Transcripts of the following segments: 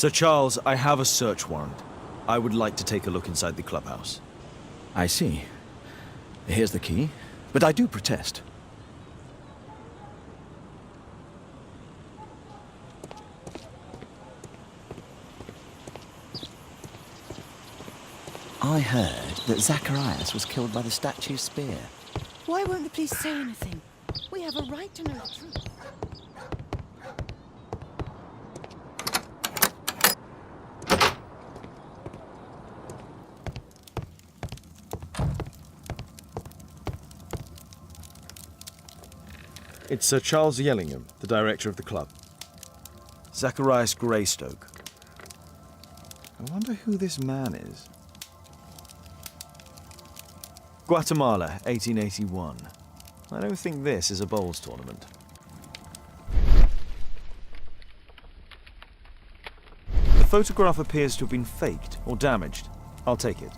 Sir Charles, I have a search warrant. I would like to take a look inside the clubhouse. I see. Here's the key, but I do protest. I heard that Zacharias was killed by the statue's spear. Why won't the police say anything? We have a right to know the truth. It's Sir Charles Yellingham, the director of the club. Zacharias Greystoke. I wonder who this man is. Guatemala, 1881. I don't think this is a bowls tournament. The photograph appears to have been faked or damaged. I'll take it.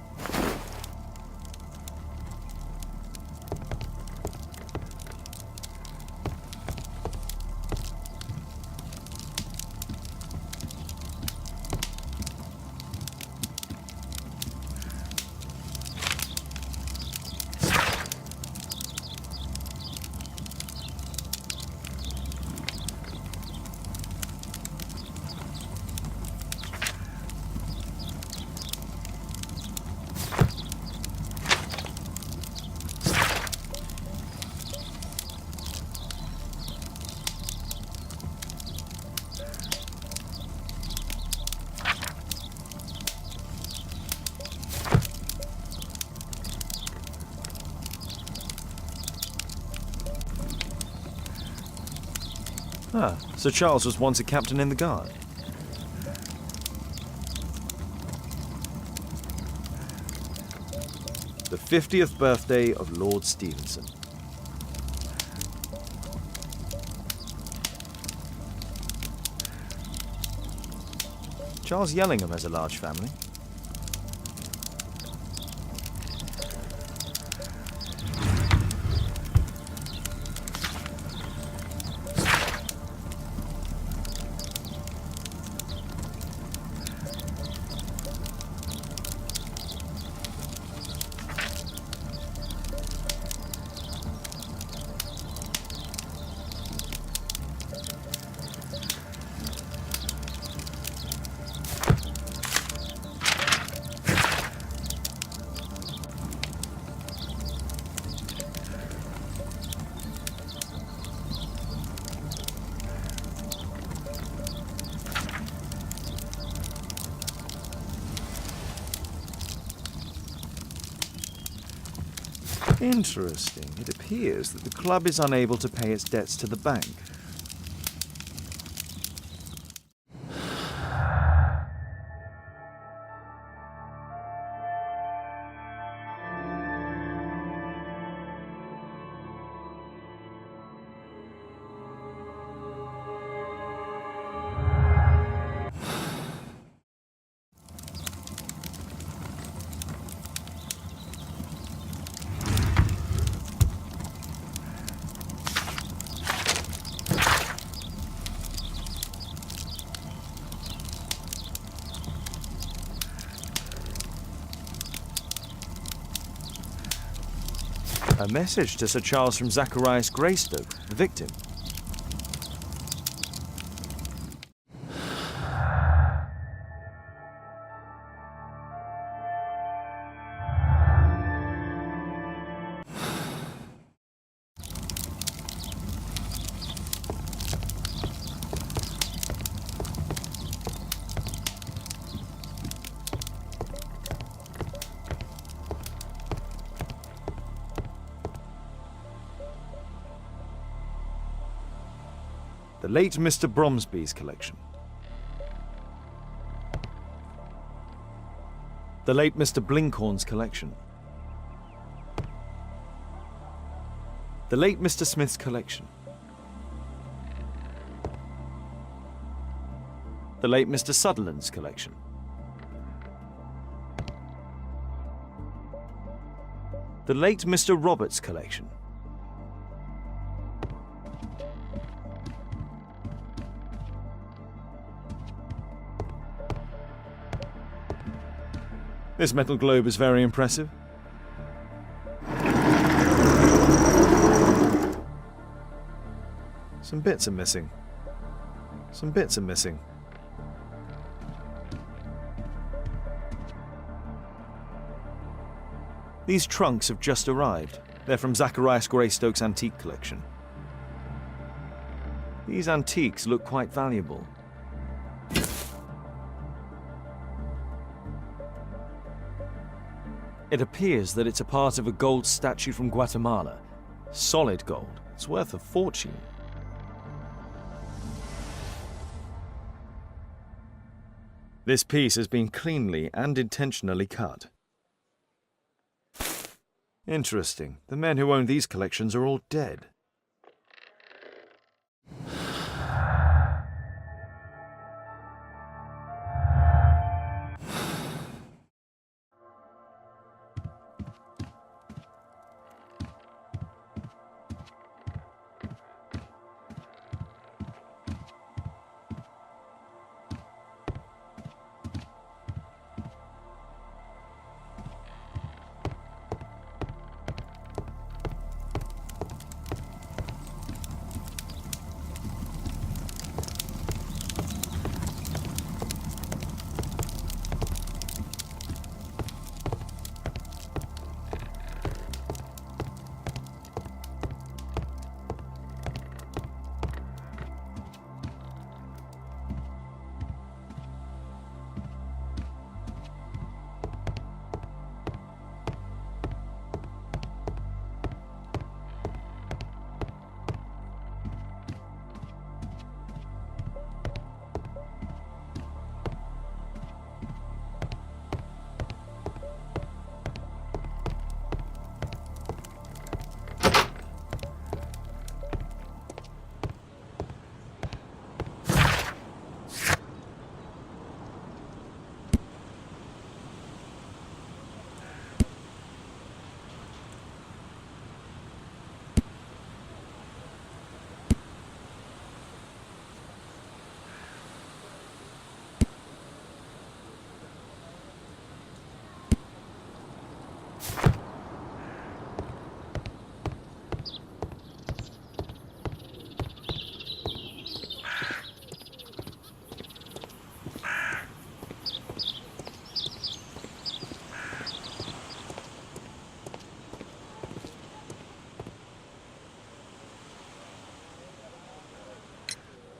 Ah, Sir Charles was once a captain in the guard. The 50th birthday of Lord Stevenson. Charles Yellingham has a large family. Interesting. It appears that the club is unable to pay its debts to the bank. A message to Sir Charles from Zacharias Greystoke, the victim. The late Mr. Bromsby's collection. The late Mr. Blinkhorn's collection. The late Mr. Smith's collection. The late Mr. Sutherland's collection. The late Mr. Roberts' collection. This metal globe is very impressive. Some bits are missing. Some bits are missing. These trunks have just arrived. They're from Zacharias Greystoke's antique collection. These antiques look quite valuable. It appears that it's a part of a gold statue from Guatemala. Solid gold. It's worth a fortune. This piece has been cleanly and intentionally cut. Interesting. The men who own these collections are all dead.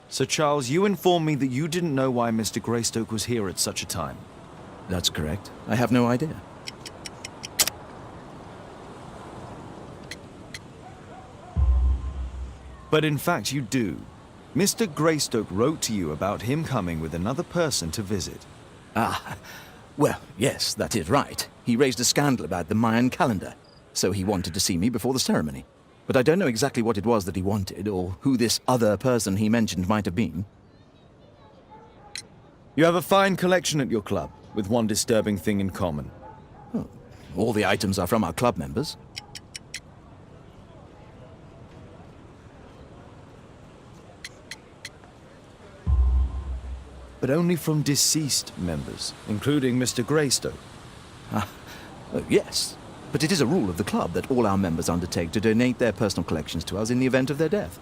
Sir Charles, you informed me that you didn't know why Mr. Greystoke was here at such a time. That's correct. I have no idea. But in fact you do. Mr. Greystoke wrote to you about him coming with another person to visit. Ah, well, yes, that is right. He raised a scandal about the Mayan calendar, so he wanted to see me before the ceremony. But I don't know exactly what it was that he wanted, or who this other person he mentioned might have been. You have a fine collection at your club, with one disturbing thing in common. Oh, all the items are from our club members. But only from deceased members, including Mr. Greystoke. Yes, but it is a rule of the club that all our members undertake to donate their personal collections to us in the event of their death.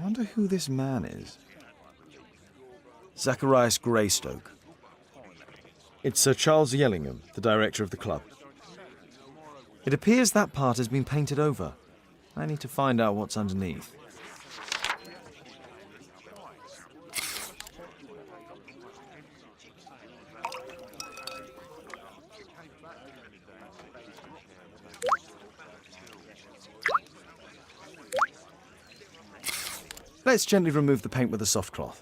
wonder who this man is. Zacharias Greystoke. It's Sir Charles Yellingham, the director of the club. It appears that part has been painted over. I need to find out what's underneath. Let's gently remove the paint with a soft cloth.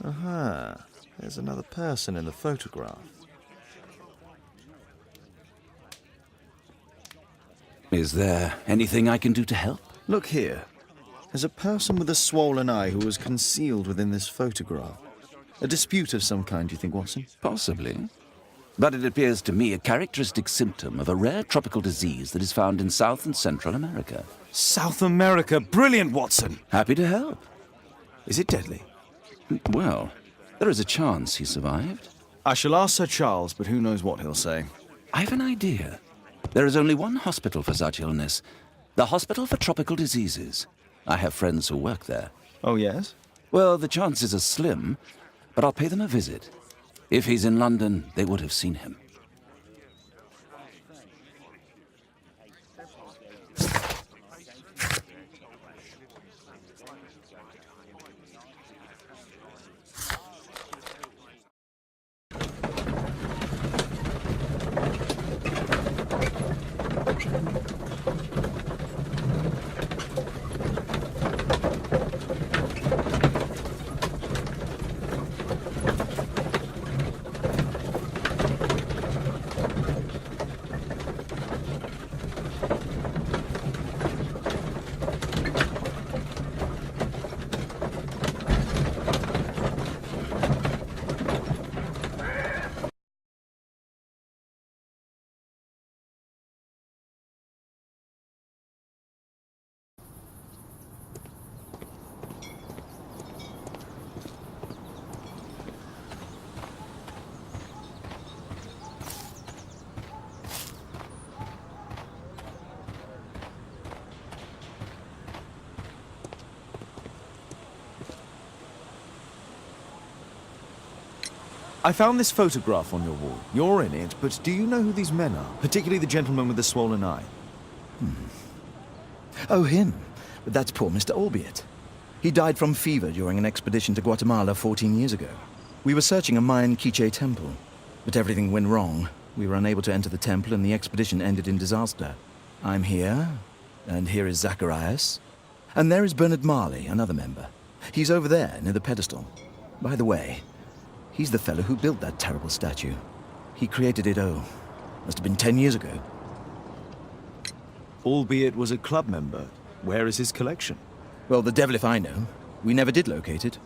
Aha, there's another person in the photograph. Is there anything I can do to help? Look here. There's a person with a swollen eye who was concealed within this photograph. A dispute of some kind, do you think, Watson? Possibly. But it appears to me a characteristic symptom of a rare tropical disease that is found in South and Central America. South America! Brilliant, Watson! Happy to help. Is it deadly? Well, there is a chance he survived. I shall ask Sir Charles, but who knows what he'll say. I have an idea. There is only one hospital for such illness. The Hospital for Tropical Diseases. I have friends who work there. Oh, yes? Well, the chances are slim, but I'll pay them a visit. If he's in London, they would have seen him. I found this photograph on your wall. You're in it, but do you know who these men are? Particularly the gentleman with the swollen eye. Oh, him. But that's poor Mr. Albiot. He died from fever during an expedition to Guatemala 14 years ago. We were searching a Mayan Quiche temple, but everything went wrong. We were unable to enter the temple, and the expedition ended in disaster. I'm here, and here is Zacharias. And there is Bernard Marley, another member. He's over there, near the pedestal. By the way, he's the fellow who built that terrible statue. He created it, must have been 10 years ago. Albeit was a club member. Where is his collection? Well, the devil if I know. We never did locate it.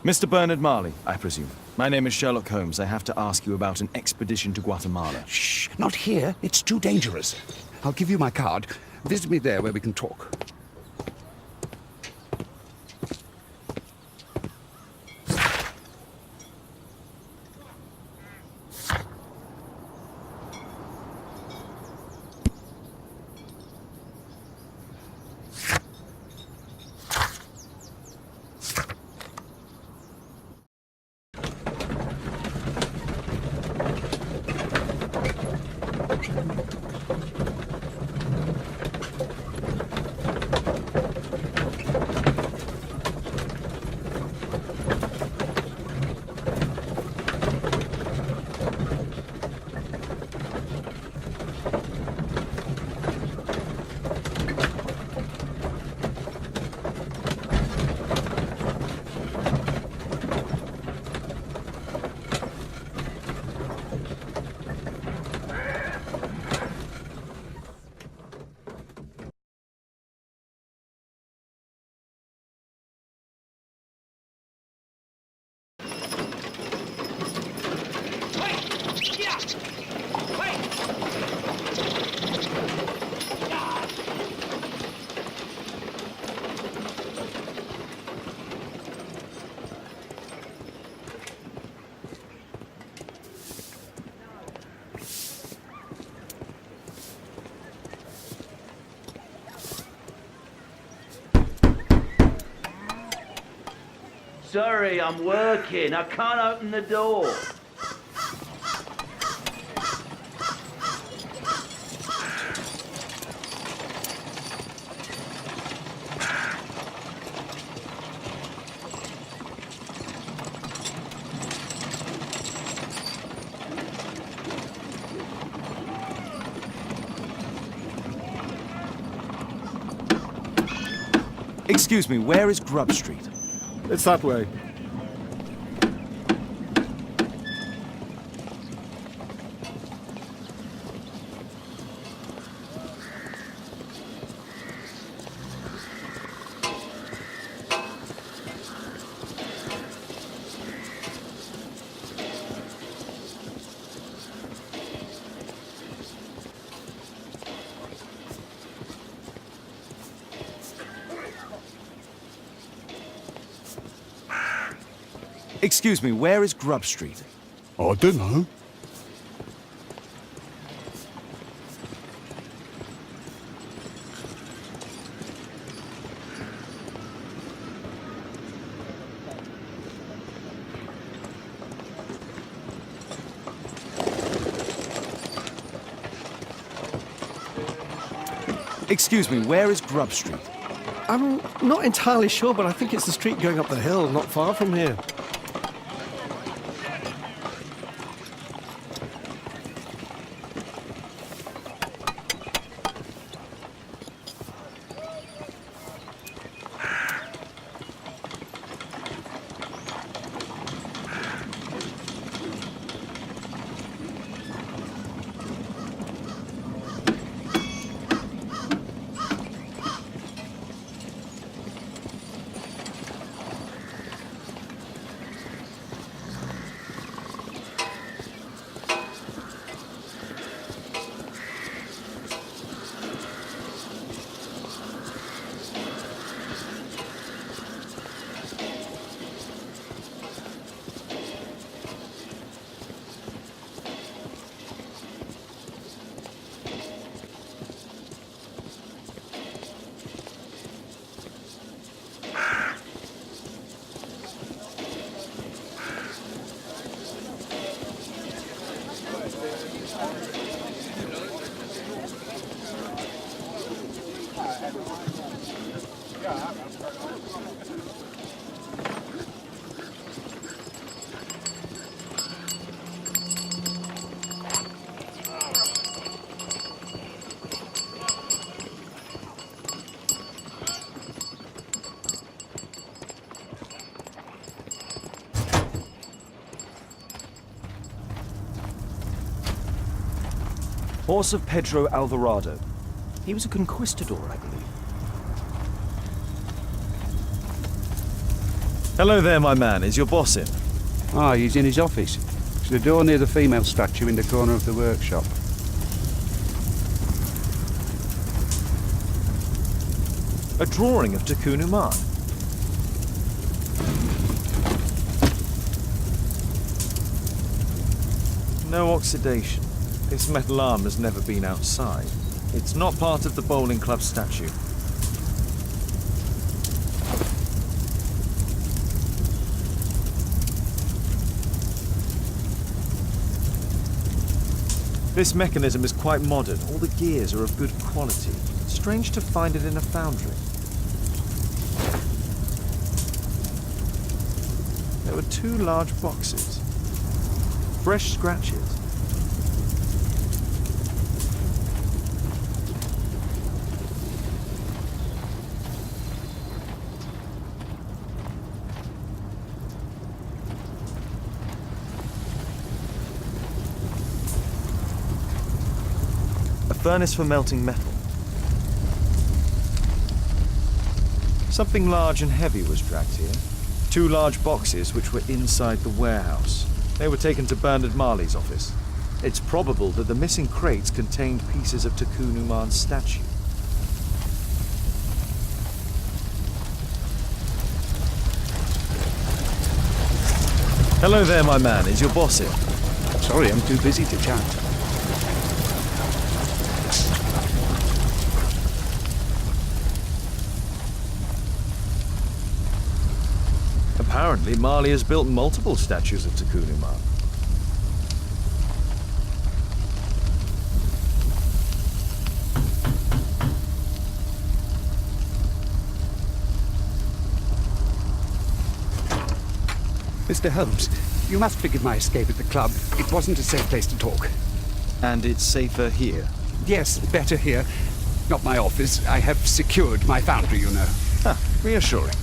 Mr. Bernard Marley, I presume. My name is Sherlock Holmes. I have to ask you about an expedition to Guatemala. Shh, not here. It's too dangerous. I'll give you my card. Visit me there where we can talk. Sorry, I'm working. I can't open the door. Excuse me, where is Grub Street? It's that way. Excuse me, where is Grub Street? I don't know. Excuse me, where is Grub Street? I'm not entirely sure, but I think it's the street going up the hill, not far from here. Horse of Pedro Alvarado. He was a conquistador, I believe. Hello there, my man. Is your boss in? Ah, he's in his office. It's the door near the female statue in the corner of the workshop. A drawing of Tikkun Uman. No oxidation. This metal arm has never been outside. It's not part of the bowling club statue. This mechanism is quite modern. All the gears are of good quality. Strange to find it in a foundry. There were 2 large boxes. Fresh scratches. A furnace for melting metal. Something large and heavy was dragged here. 2 large boxes which were inside the warehouse. They were taken to Bernard Marley's office. It's probable that the missing crates contained pieces of Tikkun Uman's statue. Hello there, my man. Is your boss in? Sorry, I'm too busy to chat. Apparently, Marley has built multiple statues of Tikkun Uman. Mr. Holmes, you must forgive my escape at the club. It wasn't a safe place to talk. And it's safer here. Yes, better here. Not my office. I have secured my foundry, you know. Reassuring.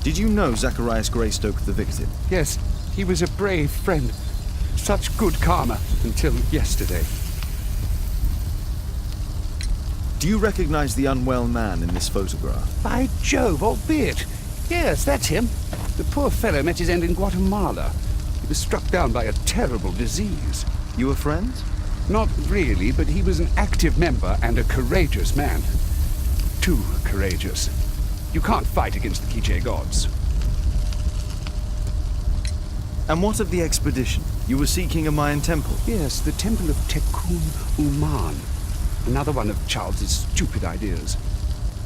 Did you know Zacharias Greystoke, the victim? Yes, he was a brave friend. Such good karma until yesterday. Do you recognize the unwell man in this photograph? By Jove, albeit. Yes, that's him. The poor fellow met his end in Guatemala. He was struck down by a terrible disease. You were friends? Not really, but he was an active member and a courageous man. Too courageous. You can't fight against the Quiche gods. And what of the expedition? You were seeking a Mayan temple. Yes, the temple of Tikkun Uman. Another one of Charles's stupid ideas.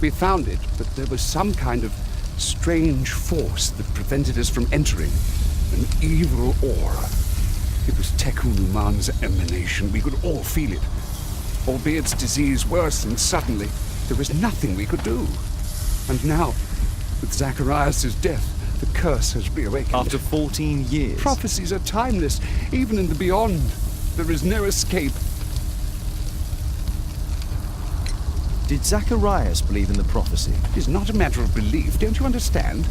We found it, but there was some kind of strange force that prevented us from entering. An evil aura. It was Tikkun Uman's emanation. We could all feel it. Albiet's disease worsened suddenly. There was nothing we could do. And now, with Zacharias' death, the curse has reawakened. After 14 years. Prophecies are timeless, even in the beyond. There is no escape. Did Zacharias believe in the prophecy? It is not a matter of belief, don't you understand?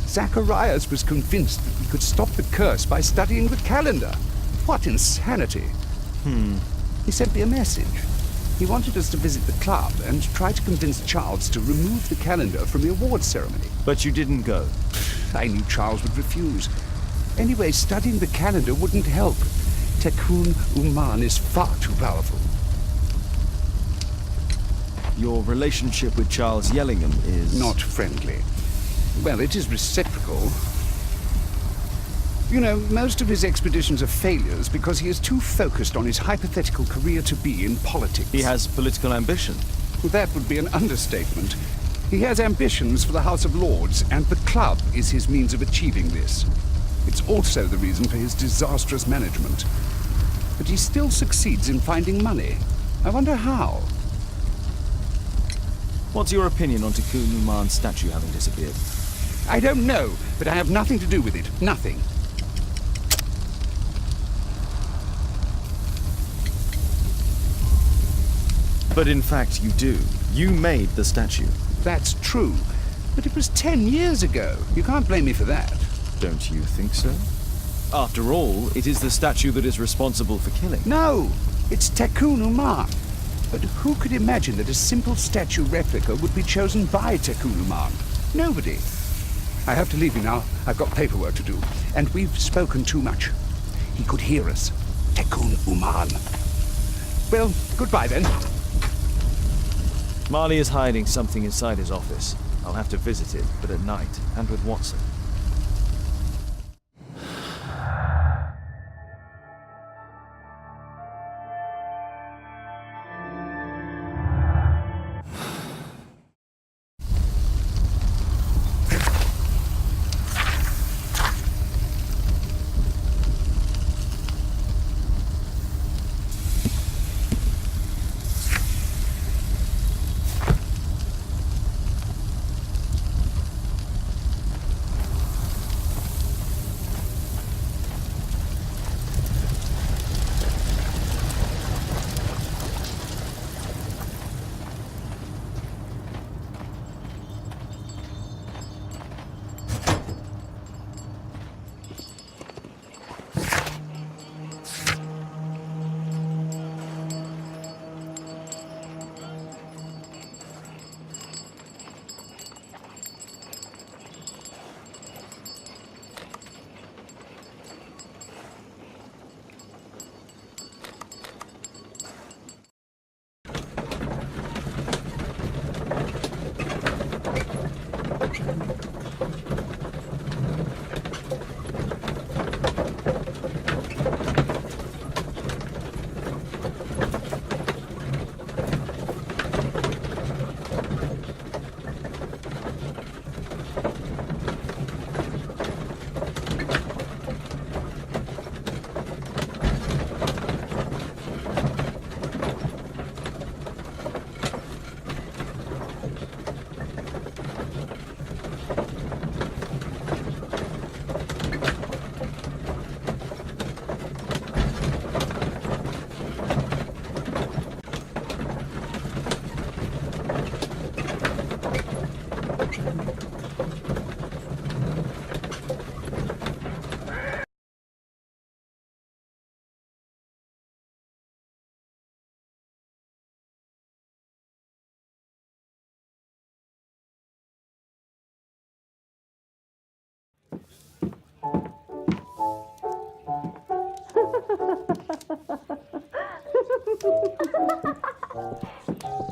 Zacharias was convinced that we could stop the curse by studying the calendar. What insanity! He sent me a message. He wanted us to visit the club and try to convince Charles to remove the calendar from the awards ceremony. But you didn't go. I knew Charles would refuse. Anyway, studying the calendar wouldn't help. Tikkun Uman is far too powerful. Your relationship with Charles Yellingham is... Not friendly. Well, it is reciprocal. You know, most of his expeditions are failures because he is too focused on his hypothetical career to be in politics. He has political ambition. That would be an understatement. He has ambitions for the House of Lords, and the club is his means of achieving this. It's also the reason for his disastrous management. But he still succeeds in finding money. I wonder how. What's your opinion on Tikkun Uman's statue having disappeared? I don't know, but I have nothing to do with it. Nothing. But in fact, you do. You made the statue. That's true. But it was 10 years ago. You can't blame me for that. Don't you think so? After all, it is the statue that is responsible for killing. No, it's Tikkun Uman. But who could imagine that a simple statue replica would be chosen by Tikkun Uman? Nobody. I have to leave you now. I've got paperwork to do. And we've spoken too much. He could hear us. Tikkun Uman. Well, goodbye then. Marley is hiding something inside his office. I'll have to visit it, but at night, and with Watson.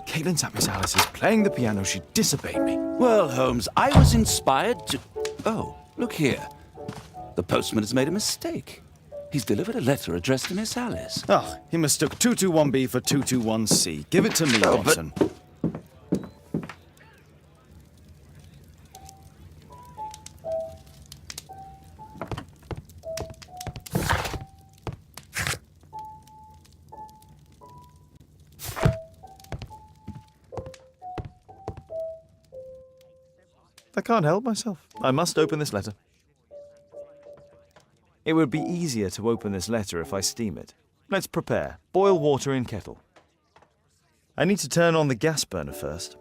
Caitlin's at Miss Alice's playing the piano. She disobeyed me. Well, Holmes, I was inspired to... Oh, look here. The postman has made a mistake. He's delivered a letter addressed to Miss Alice. Oh, he mistook 221B for 221C. Give it to me, Oh, but- Watson. I can't help myself. I must open this letter. It would be easier to open this letter if I steam it. Let's prepare. Boil water in kettle. I need to turn on the gas burner first.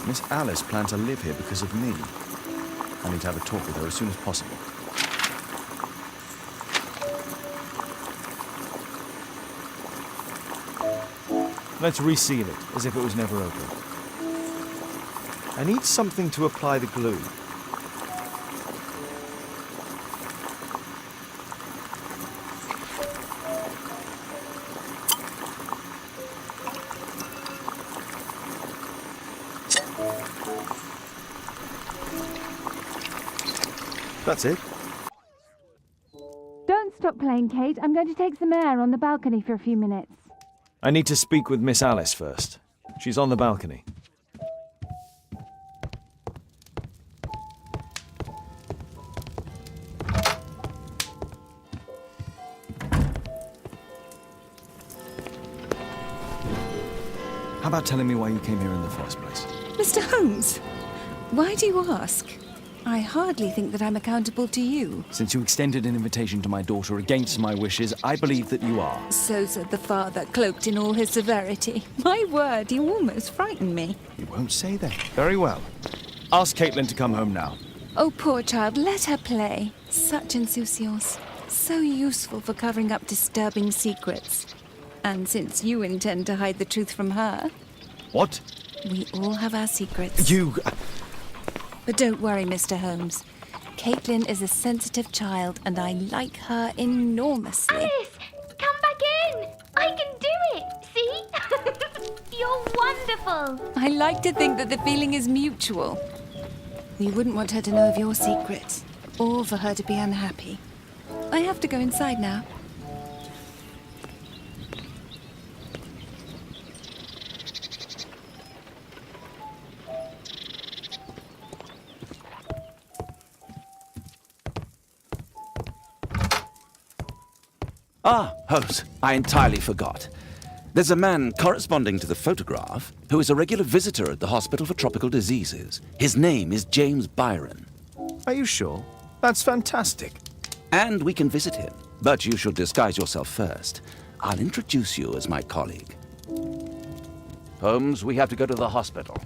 Miss Alice planned to live here because of me. I need to have a talk with her as soon as possible. Let's reseal it, as if it was never opened. I need something to apply the glue. That's it. Don't stop playing, Kate. I'm going to take some air on the balcony for a few minutes. I need to speak with Miss Alice first. She's on the balcony. How about telling me why you came here in the first place? Mr. Holmes, why do you ask? I hardly think that I'm accountable to you. Since you extended an invitation to my daughter against my wishes, I believe that you are. So said the father, cloaked in all his severity. My word, you almost frightened me. You won't say that. Very well. Ask Caitlin to come home now. Oh, poor child, let her play. Such insouciance. So useful for covering up disturbing secrets. And since you intend to hide the truth from her... What? We all have our secrets. You... But don't worry, Mr. Holmes. Caitlin is a sensitive child, and I like her enormously. Alice, come back in. I can do it. See? You're wonderful. I like to think that the feeling is mutual. We wouldn't want her to know of your secrets, or for her to be unhappy. I have to go inside now. Ah, Holmes, I entirely forgot. There's a man corresponding to the photograph who is a regular visitor at the Hospital for Tropical Diseases. His name is James Byron. Are you sure? That's fantastic. And we can visit him, but you should disguise yourself first. I'll introduce you as my colleague. Holmes, we have to go to the hospital.